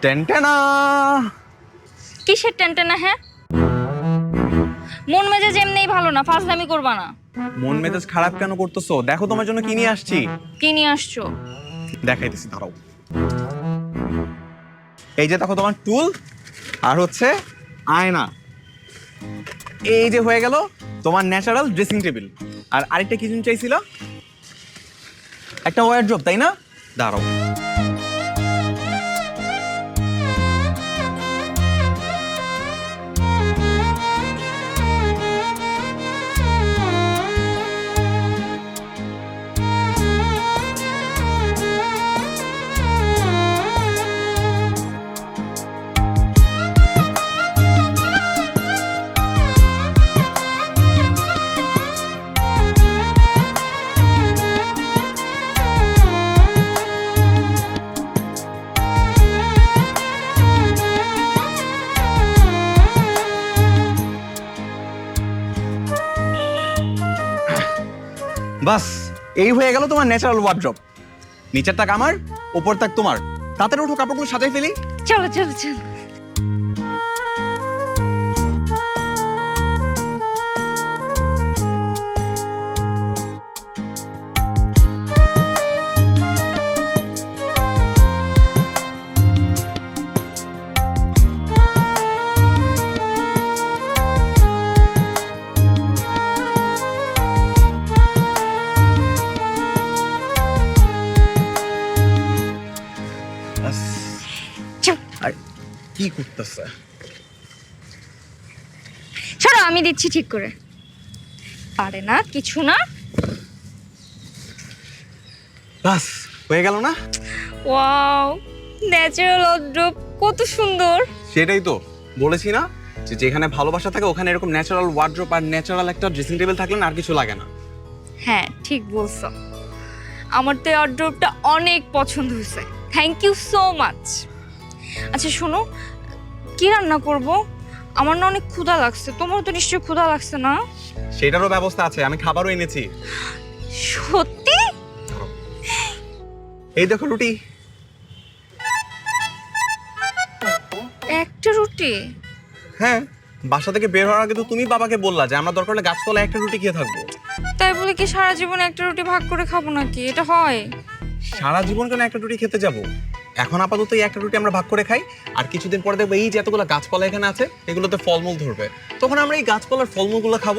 টেনটেনা। কিসের টেনটেনা? হ্যাঁ, মন মেজাজ এমনিই ভালো না, ফাজলামি করবা না। মন মেজাজ খারাপ কেন করতেছো? দেখো তোমার জন্য কি নিয়ে আসছি। কি নিয়ে আসছো? দেখাইতেছি, দাঁড়াও। এই যে দেখো তোমার টুল, আর হচ্ছে আয়না। এই যে হয়ে গেল তোমার ন্যাচারাল ড্রেসিং টেবিল। আর আরেকটা কি জিনিস চাইছিল? একটা ওয়ারড্রপ, তাই না? দাঁড়াও। বাস, এই হয়ে গেল তোমার ন্যাচারাল ওয়ার্ড্রপ। নিচের তাক আমার, উপর তাক তোমার। তাড়াতাড়ি উঠো, কাপড়গুলো সাজাই ফেলি। চলো চলো চলো। বাস। চুপ। আর কি করতেছে? ছাড়ো, আমি দিচ্ছি ঠিক করে। পারে না, কিছু না। বাস, হয়ে গেল না? ওয়াও, ন্যাচারাল ওয়ার্ড্রপ কত সুন্দর। সেটাই তো বলেছি না, যে যেখানে ভালোবাসা থাকে ওখানে এরকম ন্যাচারাল ওয়ার্ড্রপ আর ন্যাচারাল একটা ড্রেসিং টেবিল থাকলে না আর কিছু লাগে না। হ্যাঁ, ঠিক বলছো। আমার তো এই ওয়ার্ড্রপটা অনেক পছন্দ হয়েছে। Thank you so much. আচ্ছা শোনো, কি রান্না করব? আমার না অনেক ক্ষুধা লাগছে। তোমার তো নিশ্চয়ই ক্ষুধা লাগছে না? সেটারও ব্যবস্থা আছে, আমি খাবারও এনেছি। সত্যি? এই দেখো রুটি। একটা রুটি? হ্যাঁ, বাসা থেকে বের হওয়ার আগে তো তুমি বাবাকে বললা যে আমরা দরকার হলে গাছতলায় একটা রুটি খেয়ে থাকবো। তাই বলে কি সারা জীবন একটা রুটি ভাগ করে খাবো নাকি? এটা হয়? সারা জীবন কেন একটা রুটি খেতে যাব? এখন আপাতত এই একটা রুটি আমরা ভাগ করে খাই, আর কিছুদিন পরে দেখবো এই যে এতগুলো গাছপালা এখানে আছে এগুলোতে ফলমূল ধরবে, তখন আমরা এই গাছপালার ফলমূলগুলো খাবো।